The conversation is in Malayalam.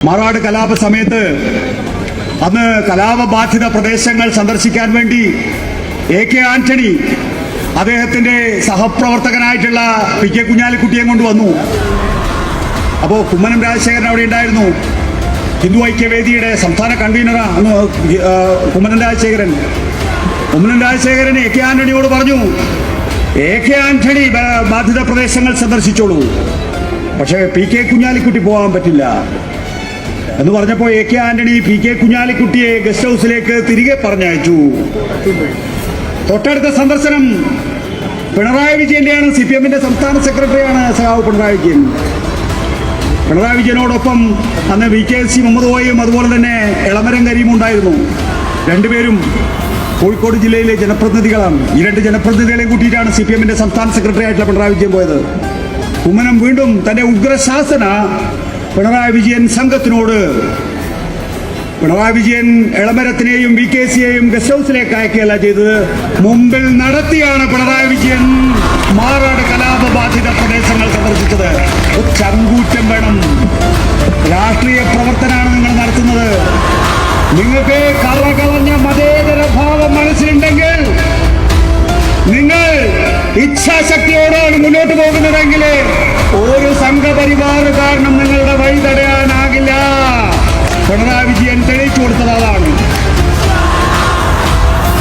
മാറാട് കലാപ സമയത്ത് അന്ന് കലാപബാധിത പ്രദേശങ്ങൾ സന്ദർശിക്കാൻ വേണ്ടി AK ആന്റണി അദ്ദേഹത്തിന്റെ സഹപ്രവർത്തകനായിട്ടുള്ള PK കുഞ്ഞാലിക്കുട്ടിയെ കൊണ്ടുവന്നു. അപ്പോൾ കുമ്മനം രാജശേഖരൻ അവിടെ ഉണ്ടായിരുന്നു. ഹിന്ദു ഐക്യവേദിയുടെ സംസ്ഥാന കൺവീനറാണ് അന്ന് കുമ്മനം രാജശേഖരൻ. AK ആന്റണിയോട് പറഞ്ഞു, AK ആന്റണി ബാധിത പ്രദേശങ്ങൾ സന്ദർശിച്ചോളൂ, പക്ഷേ PK കുഞ്ഞാലിക്കുട്ടി പോകാൻ പറ്റില്ല എന്ന് പറഞ്ഞപ്പോൾ AK ആന്റണി PK കുഞ്ഞാലിക്കുട്ടിയെ ഗസ്റ്റ് ഹൗസിലേക്ക് തിരികെ പറഞ്ഞയച്ചു. തൊട്ടടുത്ത സന്ദർശനം പിണറായി വിജയന്റെയാണ്. CPM-ന്റെ സംസ്ഥാന സെക്രട്ടറിയാണ് സഖാവ് പിണറായി വിജയൻ. പിണറായി വിജയനോടൊപ്പം അന്ന് VKC മുഹമ്മദ് കോയയും അതുപോലെ തന്നെ എളമരം കരീമും ഉണ്ടായിരുന്നു. രണ്ടുപേരും കോഴിക്കോട് ജില്ലയിലെ ജനപ്രതിനിധികളാണ്. ഈ രണ്ട് ജനപ്രതിനിധികളെയും കൂട്ടിയിട്ടാണ് CPM-ന്റെ സംസ്ഥാന സെക്രട്ടറി ആയിട്ടുള്ള പിണറായി വിജയൻ പോയത്. കുമ്മനം വീണ്ടും തന്റെ ഉഗ്രശാസന പിണറായി വിജയൻ സംഘത്തിനോട്, പിണറായി വിജയൻ എളമരത്തിനെയും VKCയെയും ഗസ്റ്റ് ഹൗസിലേക്ക് അയക്കുകയല്ല ചെയ്തത്, മുമ്പിൽ നടത്തിയാണ് പിണറായി വിജയൻ മാറാട് കലാപബാധിത പ്രദേശങ്ങൾ സന്ദർശിച്ചത്. ചങ്കൂറ്റം വേണം. രാഷ്ട്രീയ പ്രവർത്തനമാണ് നിങ്ങൾ നടത്തുന്നത്. നിങ്ങൾക്ക് കറകളഞ്ഞ മതേതര ഭാവം മനസ്സിലുണ്ടെങ്കിൽ, നിങ്ങൾ ഇച്ഛാശക്തിയോടാണ് മുന്നോട്ട് പോകുന്നതെങ്കിൽ ഒരു സംഘപരിവാർ കാരണം നിങ്ങളുടെ വഴി തടയാനാകില്ല. പിണറായി വിജയൻ തെളിയിച്ചു കൊടുത്തത് അതാണ്.